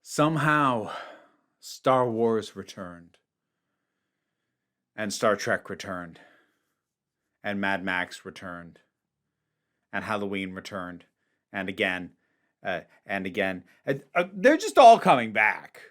Somehow, Star Wars returned, and Star Trek returned, and Mad Max returned, and Halloween returned, and again, and again. They're just all coming back.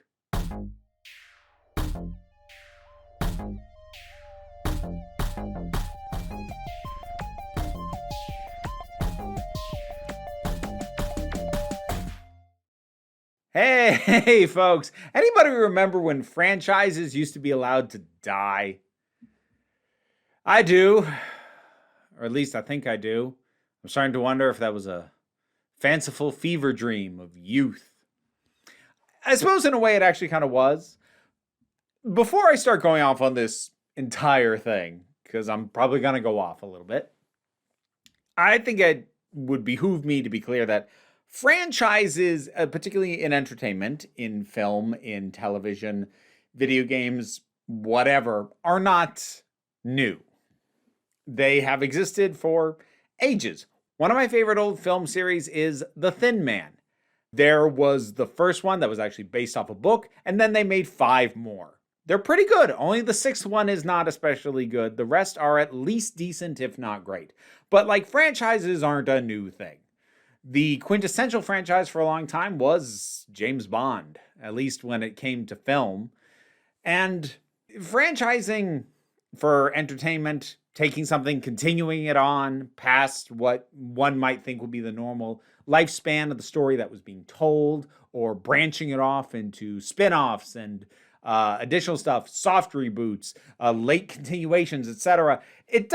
Hey, folks. Anybody remember when franchises used to be allowed to die? I do. Or at least I think I do. I'm starting to wonder if that was a fanciful fever dream of youth. I suppose in a way it actually kind of was. Before I start going off on this entire thing, because I'm probably going to go off a little bit, I think it would behoove me to be clear that franchises, particularly in entertainment, in film, in television, video games, whatever, are not new. They have existed for ages. One of my favorite old film series is The Thin Man. There was the first one that was actually based off a book, and then they made 5 more. They're pretty good. Only the 6th one is not especially good. The rest are at least decent, if not great. But like, franchises aren't a new thing. The quintessential franchise for a long time was James Bond, at least when it came to film. And franchising for entertainment, taking something, continuing it on past what one might think would be the normal lifespan of the story that was being told, or branching it off into spin-offs and additional stuff, soft reboots, late continuations, etc. It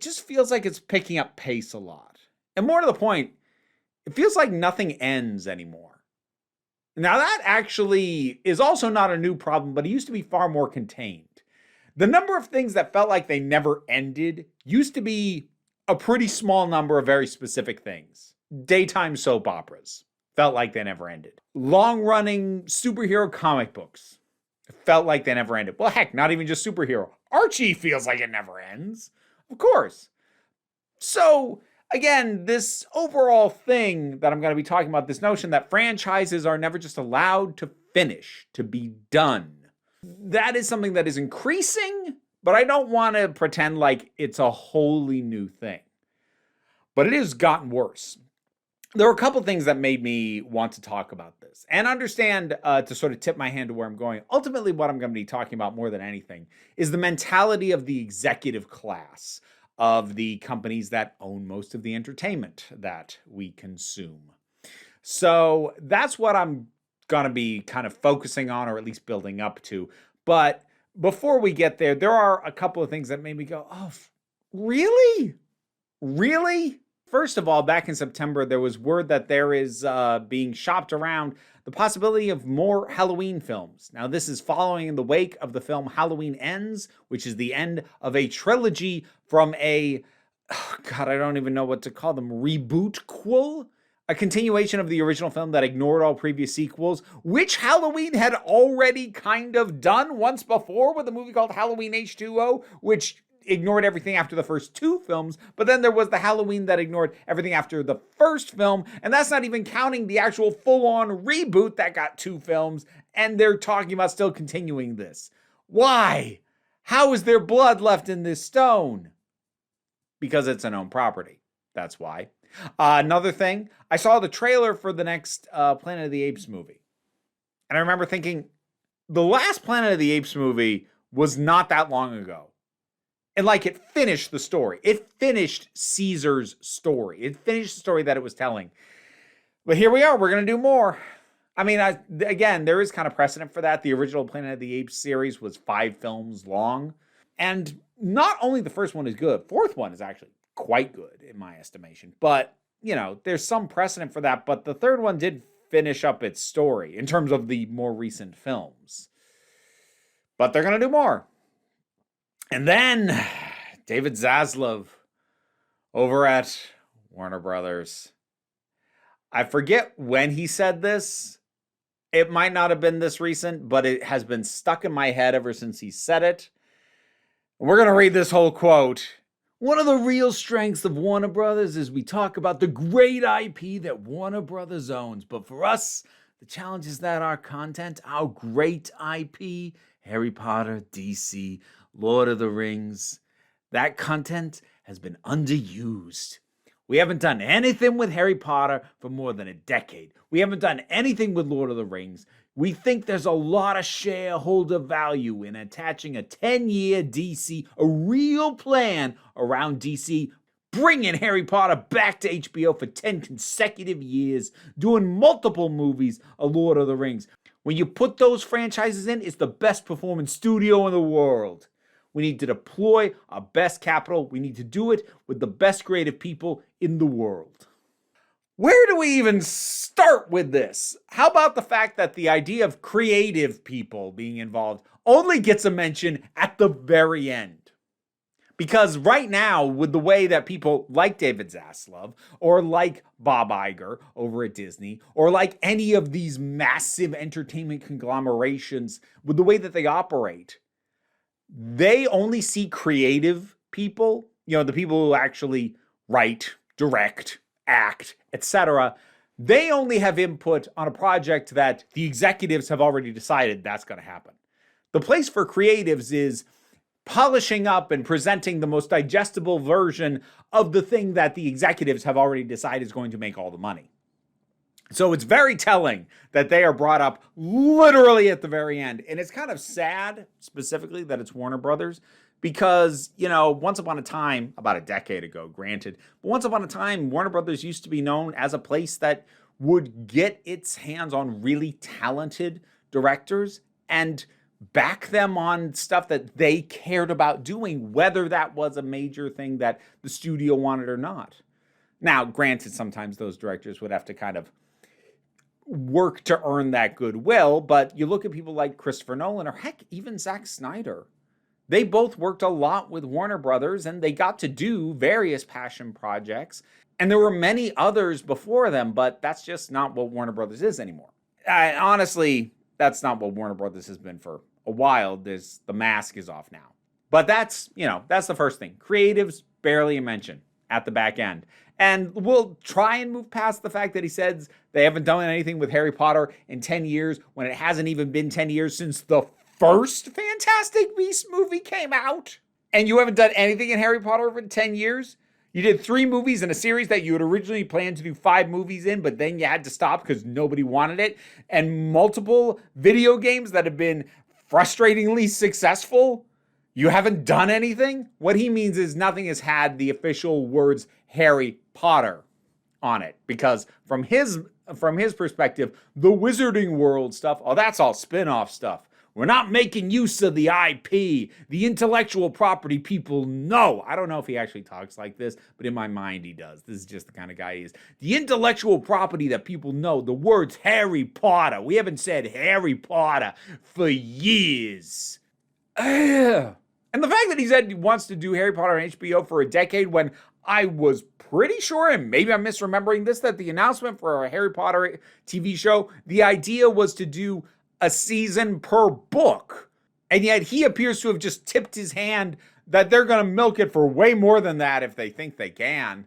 just feels like it's picking up pace a lot. And more to the point, it feels like nothing ends anymore. Now, that actually is also not a new problem, but it used to be far more contained. The number of things that felt like they never ended used to be a pretty small number of very specific things. Daytime soap operas felt like they never ended. Long-running superhero comic books felt like they never ended. Well, heck, not even just superhero. Archie feels like it never ends. Of course. So, again, this overall thing that I'm going to be talking about, this notion that franchises are never just allowed to finish, to be done, that is something that is increasing, but I don't want to pretend like it's a wholly new thing. But it has gotten worse. There were a couple things that made me want to talk about this and understand, to sort of tip my hand to where I'm going. Ultimately, what I'm going to be talking about more than anything is the mentality of the executive class of the companies that own most of the entertainment that we consume. So that's what I'm going to be kind of focusing on, or at least building up to. But before we get there, there are a couple of things that made me go, oh, really? Really? First of all, back in September, there was word that there is being shopped around the possibility of more Halloween films. Now, this is following in the wake of the film Halloween Ends, which is the end of a trilogy from I don't even know what to call them, reboot-quel? A continuation of the original film that ignored all previous sequels, which Halloween had already kind of done once before with a movie called Halloween H2O, which ignored everything after the first 2 films, but then there was the Halloween that ignored everything after the first film, and that's not even counting the actual full-on reboot that got 2 films, and they're talking about still continuing this. Why? How is there blood left in this stone? Because it's a known property. That's why. Another thing, I saw the trailer for the next Planet of the Apes movie. And I remember thinking, the last Planet of the Apes movie was not that long ago. And like, it finished the story. It finished Caesar's story. It finished the story that it was telling. But here we are, we're going to do more. I mean, again, there is kind of precedent for that. The original Planet of the Apes series was 5 films long. And not only the first one is good, 4th one is actually quite good in my estimation. But, you know, there's some precedent for that. But the 3rd one did finish up its story in terms of the more recent films. But they're going to do more. And then David Zaslav over at Warner Brothers. I forget when he said this. It might not have been this recent, but it has been stuck in my head ever since he said it. We're going to read this whole quote. One of the real strengths of Warner Brothers is we talk about the great IP that Warner Brothers owns. But for us, the The challenge is that our content, our great IP, Harry Potter, DC, Lord of the Rings, that content has been underused. We haven't done anything with Harry Potter for more than a decade. We haven't done anything with Lord of the Rings. We think there's a lot of shareholder value in attaching a 10-year DC, a real plan around DC, bringing Harry Potter back to HBO for 10 consecutive years, doing multiple movies of Lord of the Rings. When you put those franchises in, it's the best performing studio in the world. We need to deploy our best capital. We need to do it with the best creative people in the world. Where do we even start with this? How about the fact that the idea of creative people being involved only gets a mention at the very end? Because right now, with the way that people like David Zaslav, or like Bob Iger over at Disney, or like any of these massive entertainment conglomerations, with the way that they operate, they only see creative people, the people who actually write, direct, act, etc. They only have input on a project that the executives have already decided that's going to happen. The place for creatives is polishing up and presenting the most digestible version of the thing that the executives have already decided is going to make all the money. So it's very telling that they are brought up literally at the very end. And it's kind of sad, specifically, that it's Warner Brothers, because, once upon a time, about a decade ago, granted, but once upon a time, Warner Brothers used to be known as a place that would get its hands on really talented directors and back them on stuff that they cared about doing, whether that was a major thing that the studio wanted or not. Now, granted, sometimes those directors would have to kind of work to earn that goodwill, but you look at people like Christopher Nolan, or heck, even Zack Snyder. They both worked a lot with Warner Brothers, and they got to do various passion projects, and there were many others before them, but that's just not what Warner Brothers is anymore. Honestly, that's not what Warner Brothers has been for a while. The mask is off now. But that's the first thing. Creatives, barely a mention at the back end. And we'll try and move past the fact that he says they haven't done anything with Harry Potter in 10 years when it hasn't even been 10 years since the first Fantastic Beasts movie came out. And you haven't done anything in Harry Potter for 10 years? You did 3 movies in a series that you had originally planned to do 5 movies in, but then you had to stop because nobody wanted it. And multiple video games that have been frustratingly successful. You haven't done anything? What he means is nothing has had the official words Harry Potter on it. Because from his perspective, the Wizarding World stuff, that's all spin-off stuff. We're not making use of the IP, the intellectual property people know. I don't know if he actually talks like this, but in my mind he does. This is just the kind of guy he is. The intellectual property that people know, the words Harry Potter. We haven't said Harry Potter for years. And the fact that he said he wants to do Harry Potter on HBO for a decade when I was pretty sure, and maybe I'm misremembering this, that the announcement for a Harry Potter TV show, the idea was to do a season per book. And yet he appears to have just tipped his hand that they're going to milk it for way more than that if they think they can.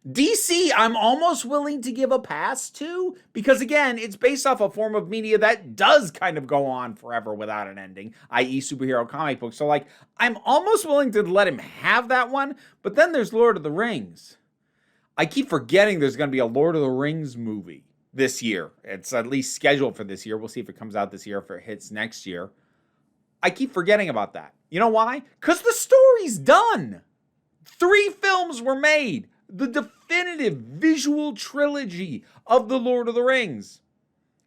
DC, I'm almost willing to give a pass to, because again, it's based off a form of media that does kind of go on forever without an ending, i.e. superhero comic books. So I'm almost willing to let him have that one, but then there's Lord of the Rings. I keep forgetting there's going to be a Lord of the Rings movie this year. It's at least scheduled for this year. We'll see if it comes out this year, if it hits next year. I keep forgetting about that. You know why? Because the story's done. 3 films were made. The definitive visual trilogy of The Lord of the Rings.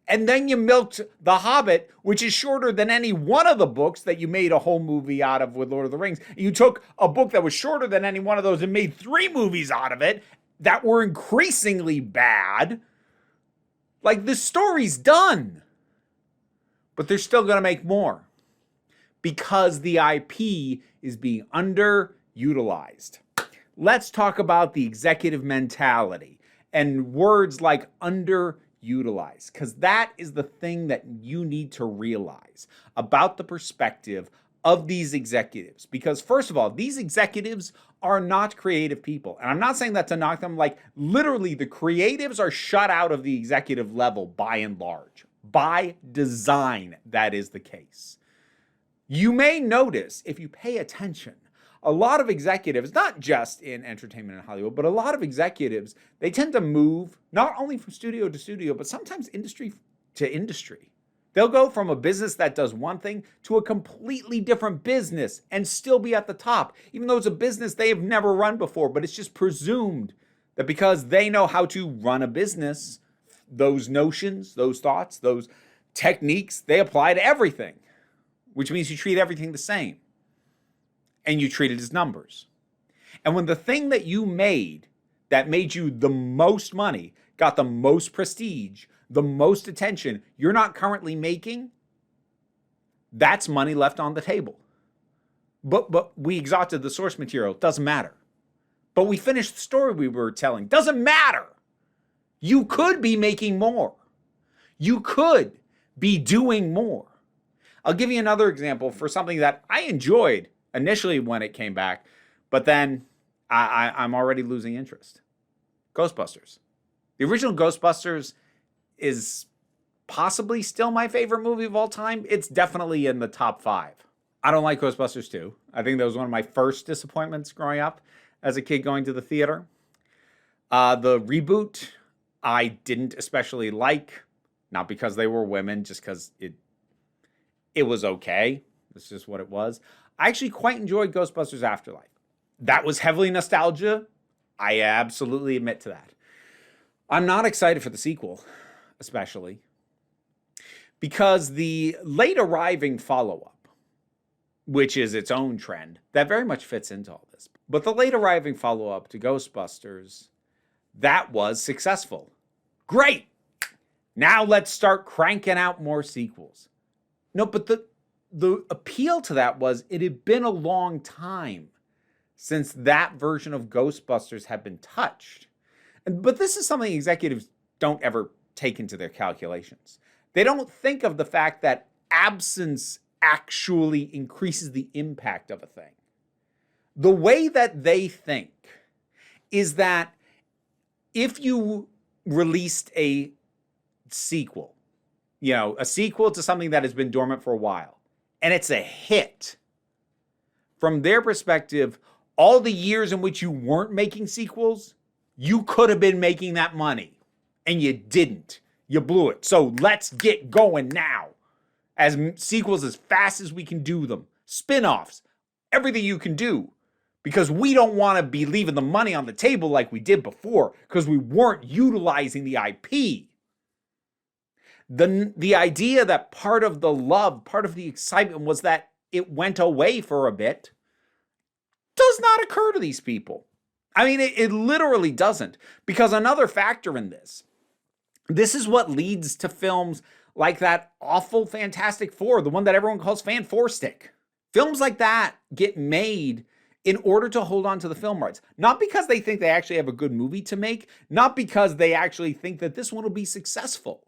And then you milked The Hobbit, which is shorter than any one of the books that you made a whole movie out of with Lord of the Rings. You took a book that was shorter than any one of those and made 3 movies out of it that were increasingly bad. The story's done. But they're still going to make more. Because the IP is being underutilized. Let's talk about the executive mentality and words like underutilized, because that is the thing that you need to realize about the perspective of these executives. Because first of all, these executives are not creative people. And I'm not saying that to knock them. Literally, the creatives are shut out of the executive level by and large. By design, that is the case. You may notice, if you pay attention, a lot of executives, not just in entertainment and Hollywood, but a lot of executives, they tend to move not only from studio to studio, but sometimes industry to industry. They'll go from a business that does one thing to a completely different business and still be at the top, even though it's a business they have never run before. But it's just presumed that because they know how to run a business, those notions, those thoughts, those techniques, they apply to everything, which means you treat everything the same and you treat it as numbers. And when the thing that you made that made you the most money, got the most prestige, the most attention you're not currently making, that's money left on the table. But we exhausted the source material. Doesn't matter. But we finished the story we were telling. Doesn't matter. You could be making more. You could be doing more. I'll give you another example for something that I enjoyed initially when it came back, but then I'm already losing interest. Ghostbusters. The original Ghostbusters is possibly still my favorite movie of all time. It's definitely in the top 5. I don't like Ghostbusters 2. I think that was one of my first disappointments growing up as a kid going to the theater. The reboot, I didn't especially like, not because they were women, just because it was okay. It's just what it was. I actually quite enjoyed Ghostbusters Afterlife. That was heavily nostalgia. I absolutely admit to that. I'm not excited for the sequel, especially because the late arriving follow-up, which is its own trend, that very much fits into all this. But the late arriving follow-up to Ghostbusters, that was successful. Great! Now let's start cranking out more sequels. No, but the appeal to that was it had been a long time since that version of Ghostbusters had been touched. But this is something executives don't ever take into their calculations. They don't think of the fact that absence actually increases the impact of a thing. The way that they think is that if you released a sequel, a sequel to something that has been dormant for a while, and it's a hit, from their perspective, all the years in which you weren't making sequels, you could have been making that money, and you didn't. You blew it. So let's get going now. As sequels as fast as we can do them. Spin-offs. Everything you can do. Because we don't want to be leaving the money on the table like we did before, because we weren't utilizing the IP. The idea that part of the love, part of the excitement was that it went away for a bit, does not occur to these people. I mean, it literally doesn't. Because another factor in this is what leads to films like that awful Fantastic Four, the one that everyone calls Fan Four Stick. Films like that get made in order to hold on to the film rights. Not because they think they actually have a good movie to make, not because they actually think that this one will be successful,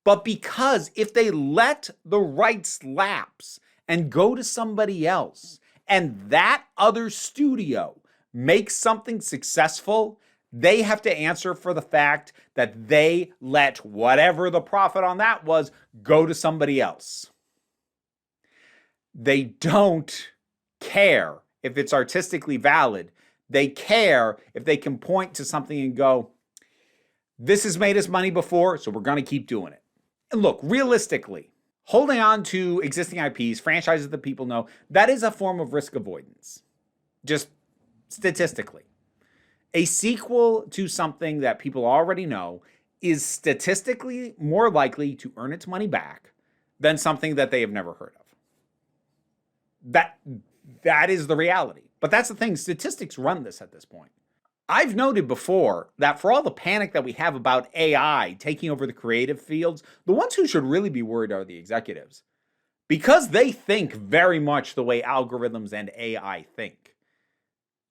but because if they let the rights lapse and go to somebody else, and that other studio makes something successful, they have to answer for the fact that they let whatever the profit on that was go to somebody else. They don't care if it's artistically valid. They care if they can point to something and go, this has made us money before, so we're going to keep doing it. And look, realistically, holding on to existing IPs, franchises that people know, that is a form of risk avoidance. Just statistically. A sequel to something that people already know is statistically more likely to earn its money back than something that they have never heard of. That is the reality. But that's the thing. Statistics run this at this point. I've noted before that for all the panic that we have about AI taking over the creative fields, the ones who should really be worried are the executives. Because they think very much the way algorithms and AI think.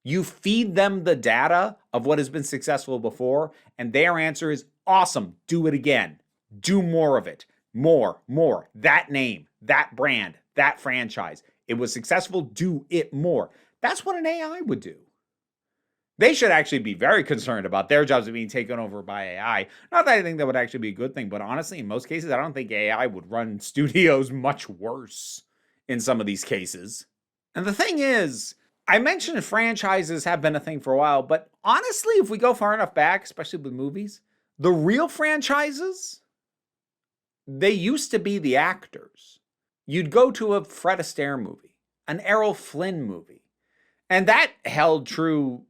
You feed them the data of what has been successful before, and their answer is, awesome, do it again. Do more of it. More. That name, that brand, that franchise. It was successful, do it more. That's what an AI would do. They should actually be very concerned about their jobs being taken over by AI. Not that I think that would actually be a good thing, but honestly, in most cases, I don't think AI would run studios much worse in some of these cases. And the thing is, I mentioned franchises have been a thing for a while, but honestly, if we go far enough back, especially with movies, the real franchises, they used to be the actors. You'd go to a Fred Astaire movie, an Errol Flynn movie, and that held true,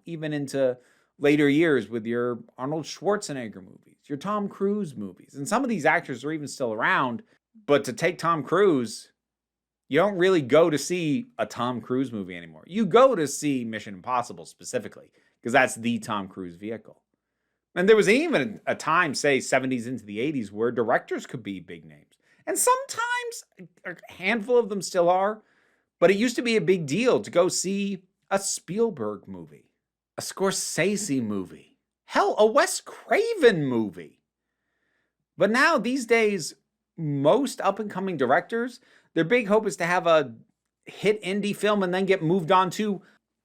even into later years with your Arnold Schwarzenegger movies, your Tom Cruise movies. And some of these actors are even still around, but to take Tom Cruise, you don't really go to see a Tom Cruise movie anymore. You go to see Mission Impossible specifically, because that's the Tom Cruise vehicle. And there was even a time, say 70s into the 80s, where directors could be big names. And sometimes a handful of them still are, but it used to be a big deal to go see a Spielberg movie, a Scorsese movie, hell, a Wes Craven movie. But now, these days, most up-and-coming directors, their big hope is to have a hit indie film and then get moved on to,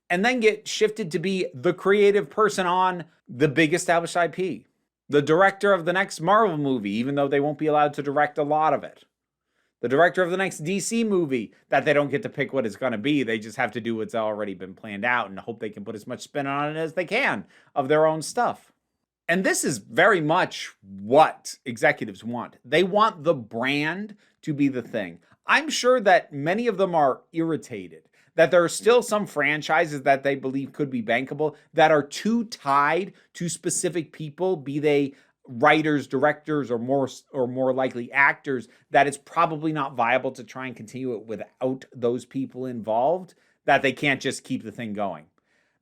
and then get shifted to be the creative person on the big established IP. The director of the next Marvel movie, even though they won't be allowed to direct a lot of it. The director of the next DC movie, that they don't get to pick what it's going to be. They just have to do what's already been planned out and hope they can put as much spin on it as they can of their own stuff. And this is very much what executives want. They want the brand to be the thing. I'm sure that many of them are irritated that there are still some franchises that they believe could be bankable that are too tied to specific people, be they writers, directors, or more likely actors, that it's probably not viable to try and continue it without those people involved, that they can't just keep the thing going.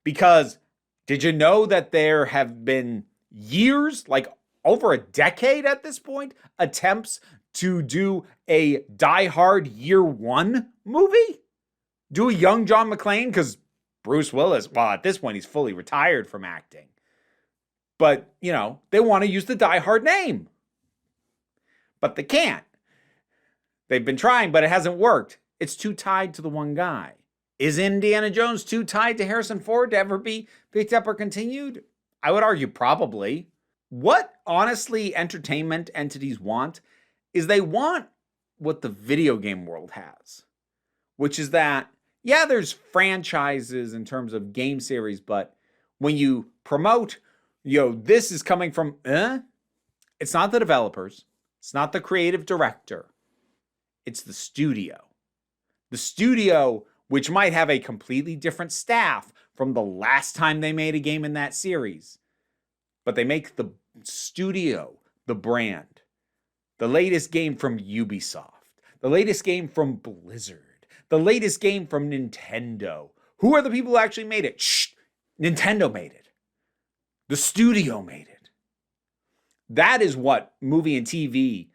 Because did you know that there have been years, like over a decade at this point, attempts to do a Die Hard Year One movie? Do a young John McClane, because Bruce Willis, well, at this point, he's fully retired from acting. But, they want to use the Die Hard name. But they can't. They've been trying, but it hasn't worked. It's too tied to the one guy. Is Indiana Jones too tied to Harrison Ford to ever be picked up or continued? I would argue probably. What, honestly, entertainment entities want is they want what the video game world has, which is that, yeah, there's franchises in terms of game series, but when you promote, this is coming from, it's not the developers, it's not the creative director, it's the studio. The studio, which might have a completely different staff from the last time they made a game in that series, but they make the studio the brand. The latest game from Ubisoft, the latest game from Blizzard, the latest game from Nintendo. Who are the people who actually made it? Nintendo made it. The studio made it. That is what movie and TV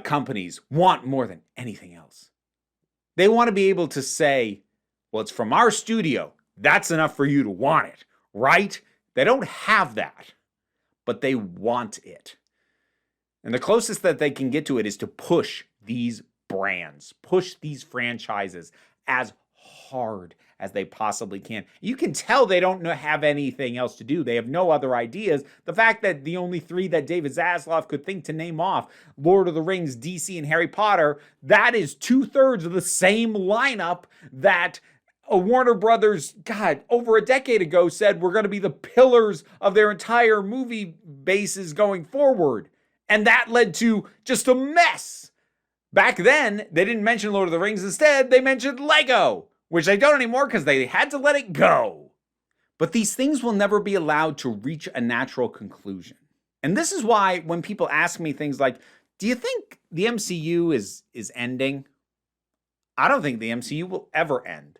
companies want more than anything else. They want to be able to say, well, it's from our studio. That's enough for you to want it, right? They don't have that, but they want it. And the closest that they can get to it is to push these brands, push these franchises as hard as they possibly can. You can tell they don't have anything else to do. They have no other ideas. The fact that the only three that David Zaslav could think to name off, Lord of the Rings, DC, and Harry Potter, that is 2/3 of the same lineup that a Warner Brothers, over a decade ago said were going to be the pillars of their entire movie bases going forward. And that led to just a mess. Back then, they didn't mention Lord of the Rings. Instead, they mentioned Lego, which they don't anymore because they had to let it go. But these things will never be allowed to reach a natural conclusion. And this is why when people ask me things like, do you think the MCU is ending? I don't think the MCU will ever end.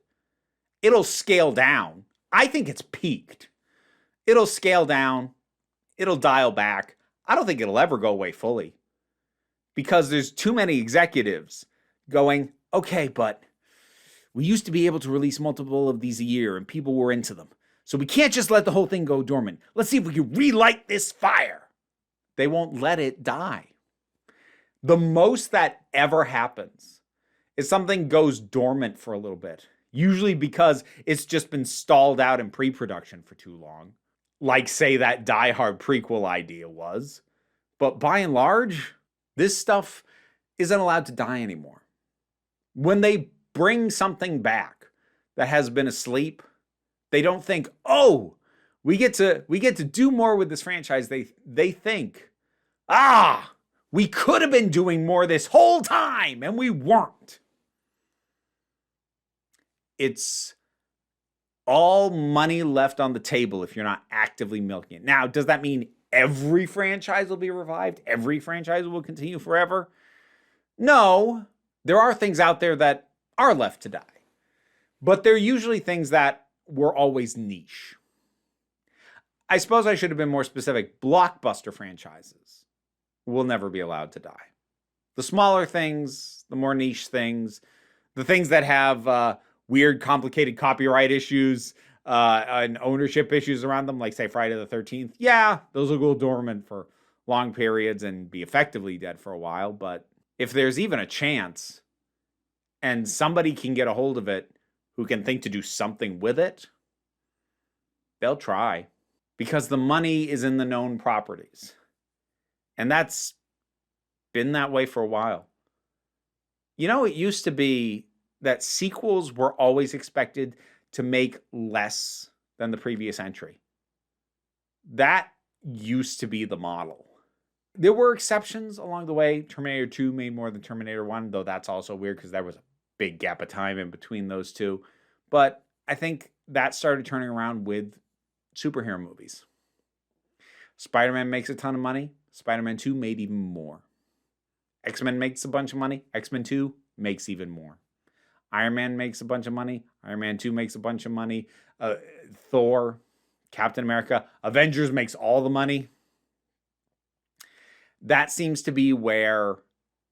It'll scale down. I think it's peaked. It'll scale down. It'll dial back. I don't think it'll ever go away fully. Because there's too many executives going, okay, but we used to be able to release multiple of these a year and people were into them. So we can't just let the whole thing go dormant. Let's see if we can relight this fire. They won't let it die. The most that ever happens is something goes dormant for a little bit. usually because it's just been stalled out in pre-production for too long, like, say, that Die Hard prequel idea was. But by and large, this stuff isn't allowed to die anymore. When they bring something back that has been asleep, they don't think, oh, we get to do more with this franchise. They think, we could have been doing more this whole time and we weren't. It's all money left on the table if you're not actively milking it. Now, does that mean every franchise will be revived? Every franchise will continue forever? No, there are things out there that are left to die. But they're usually things that were always niche. I suppose I should have been more specific. Blockbuster franchises will never be allowed to die. The smaller things, the more niche things, the things that have weird, complicated copyright issues and ownership issues around them, like, say, Friday the 13th. Yeah, those will go dormant for long periods and be effectively dead for a while. But if there's even a chance and somebody can get a hold of it who can think to do something with it, they'll try. Because the money is in the known properties. And that's been that way for a while. You know, it used to be that sequels were always expected to make less than the previous entry. That used to be the model. There were exceptions along the way. Terminator 2 made more than Terminator 1, though that's also weird because there was a big gap of time in between those two. But I think that started turning around with superhero movies. Spider-Man makes a ton of money. Spider-Man 2 made even more. X-Men makes a bunch of money. X-Men 2 makes even more. Iron Man makes a bunch of money. Iron Man 2 makes a bunch of money. Thor, Captain America, Avengers makes all the money. That seems to be where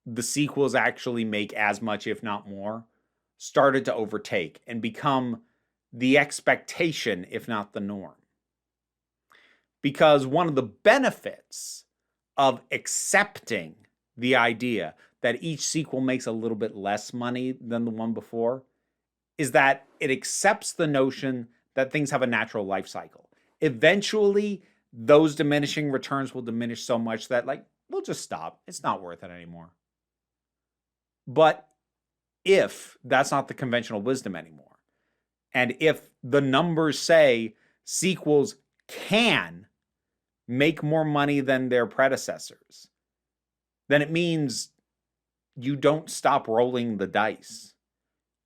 the sequels actually make as much, if not more, started to overtake and become the expectation, if not the norm. Because one of the benefits of accepting the idea that each sequel makes a little bit less money than the one before is that it accepts the notion that things have a natural life cycle. Eventually, those diminishing returns will diminish so much that, like, we'll just stop. It's not worth it anymore. But if that's not the conventional wisdom anymore, and if the numbers say sequels can make more money than their predecessors, then it means you don't stop rolling the dice.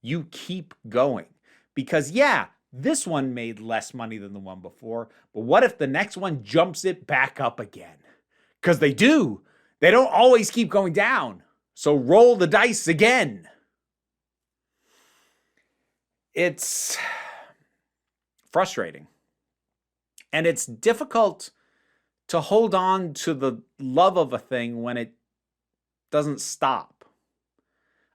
You keep going. Because, yeah, this one made less money than the one before, but what if the next one jumps it back up again? Because they do. They don't always keep going down. So roll the dice again. It's frustrating. And it's difficult to hold on to the love of a thing when it doesn't stop.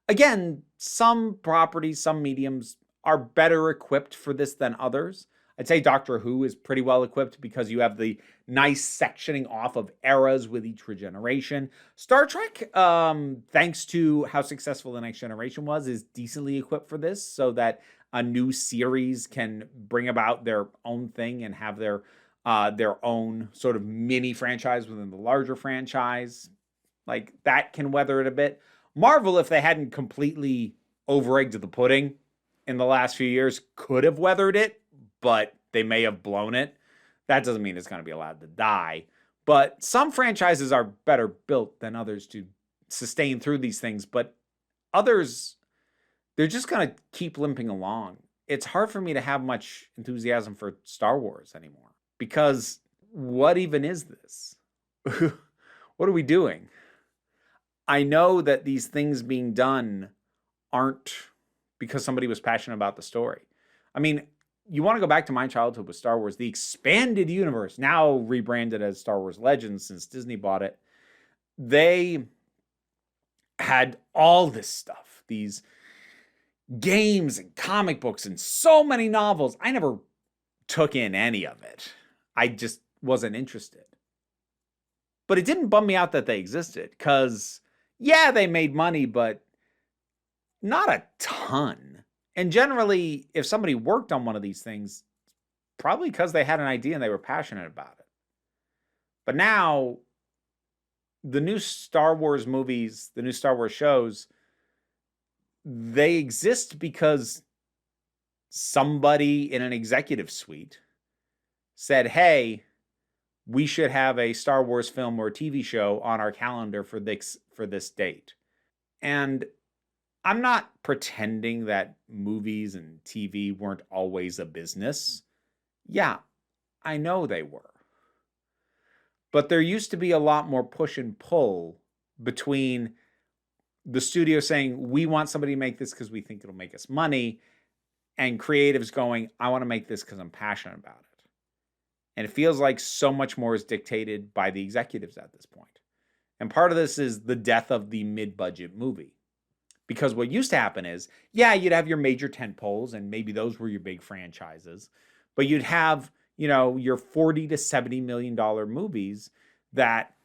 Again, some properties, some mediums are better equipped for this than others. I'd say Doctor Who is pretty well equipped because you have the nice sectioning off of eras with each regeneration. Star Trek, thanks to how successful The Next Generation was, is decently equipped for this so that a new series can bring about their own thing and have their own sort of mini franchise within the larger franchise. Like, that can weather it a bit. Marvel, if they hadn't completely over-egged the pudding in the last few years, could have weathered it, but they may have blown it. That doesn't mean it's going to be allowed to die. But some franchises are better built than others to sustain through these things. But others, they're just going to keep limping along. It's hard for me to have much enthusiasm for Star Wars anymore. Because what even is this? What are we doing? I know that these things being done aren't because somebody was passionate about the story. I mean, you want to go back to my childhood with Star Wars, the expanded universe, now rebranded as Star Wars Legends since Disney bought it. They had all this stuff, these games and comic books and so many novels. I never took in any of it. I just wasn't interested. But it didn't bum me out that they existed because, yeah, they made money, but not a ton. And generally, if somebody worked on one of these things, probably because they had an idea and they were passionate about it. But now, the new Star Wars movies, the new Star Wars shows, they exist because somebody in an executive suite said, hey, we should have a Star Wars film or TV show on our calendar for this date. And I'm not pretending that movies and TV weren't always a business. Yeah, I know they were. But there used to be a lot more push and pull between the studio saying, we want somebody to make this because we think it'll make us money, and creatives going, I want to make this because I'm passionate about it. And it feels like so much more is dictated by the executives at this point. And part of this is the death of the mid-budget movie. Because what used to happen is, yeah, you'd have your major tentpoles, and maybe those were your big franchises, but you'd have, your $40 to $70 million movies that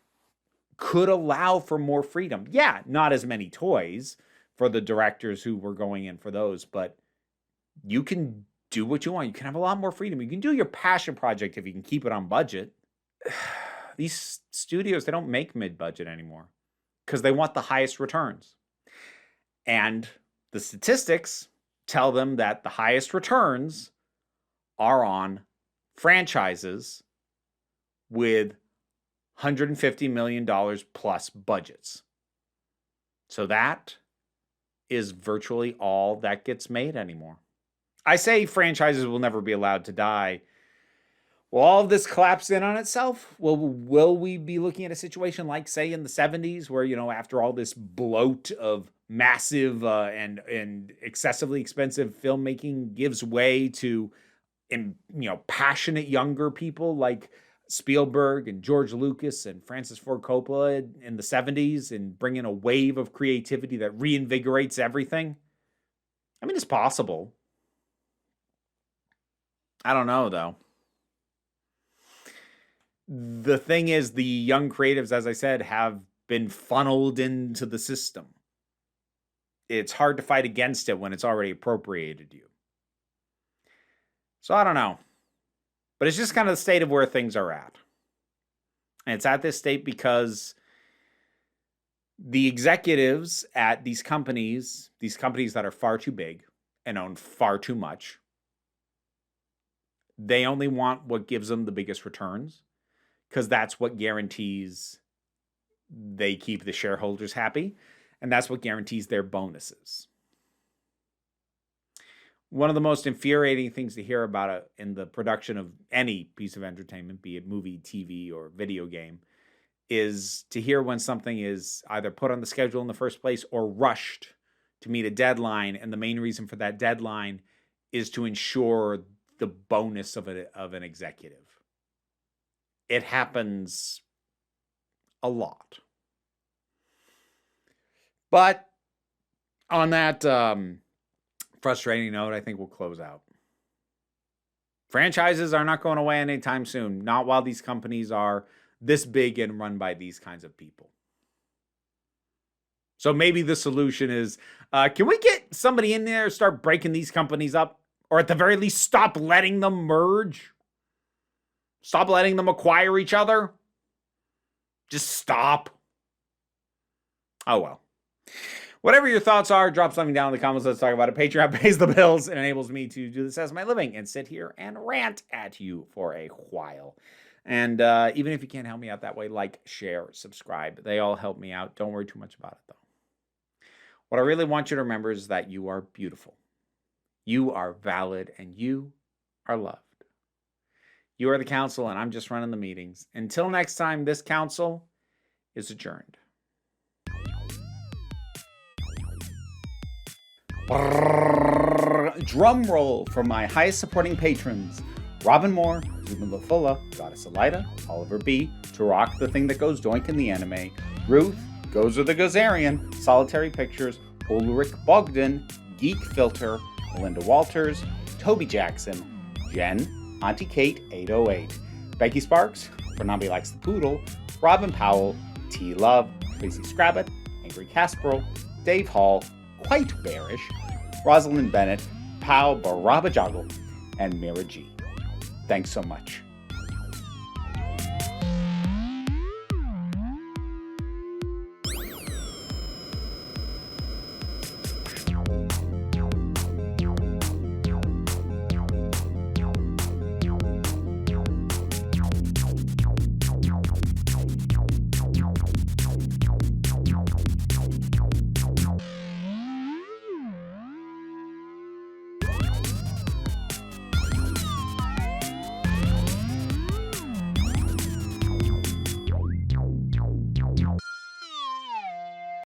could allow for more freedom. Yeah, not as many toys for the directors who were going in for those, but you can do what you want. You can have a lot more freedom. You can do your passion project if you can keep it on budget. These studios, they don't make mid-budget anymore because they want the highest returns. And the statistics tell them that the highest returns are on franchises with $150 million plus budgets. So that is virtually all that gets made anymore. I say franchises will never be allowed to die. Will all of this collapse in on itself? Will we be looking at a situation like, say, in the 70s where, after all this bloat of massive and excessively expensive filmmaking gives way to, passionate younger people like Spielberg and George Lucas and Francis Ford Coppola in the 70s and bring in a wave of creativity that reinvigorates everything? I mean, it's possible. I don't know, though. The thing is, the young creatives, as I said, have been funneled into the system. It's hard to fight against it when it's already appropriated you. So I don't know. But it's just kind of the state of where things are at. And it's at this state because the executives at these companies that are far too big and own far too much, they only want what gives them the biggest returns, because that's what guarantees they keep the shareholders happy, and that's what guarantees their bonuses. One of the most infuriating things to hear about in the production of any piece of entertainment, be it movie, TV, or video game, is to hear when something is either put on the schedule in the first place or rushed to meet a deadline, and the main reason for that deadline is to ensure the bonus of an executive. It happens a lot. But on that frustrating note, I think we'll close out. Franchises are not going away anytime soon, not while these companies are this big and run by these kinds of people. So maybe the solution is, can we get somebody in there to start breaking these companies up? Or at the very least, stop letting them merge? Stop letting them acquire each other? Just stop. Oh, well. Whatever your thoughts are, drop something down in the comments. Let's talk about it. Patreon pays the bills and enables me to do this as my living and sit here and rant at you for a while. And even if you can't help me out that way, like, share, subscribe. They all help me out. Don't worry too much about it, though. What I really want you to remember is that you are beautiful. You are valid, and you are loved. You are the council, and I'm just running the meetings. Until next time, this council is adjourned. Drum roll for my highest supporting patrons: Robin Moore, Ruben Lafula, Goddess Elida, Oliver B., Turok, the thing that goes doink in the anime, Ruth, Gozer the Gozerian, Solitary Pictures, Ulrich Bogdan, Geek Filter, Melinda Walters, Toby Jackson, Jen, Auntie Kate 808, Becky Sparks, Fernambi Likes the Poodle, Robin Powell, T Love, Tracy Scrabbit, Angry Casperl, Dave Hall, Quite Bearish, Rosalind Bennett, pal Baraba Joggle and Mira G. Thanks so much.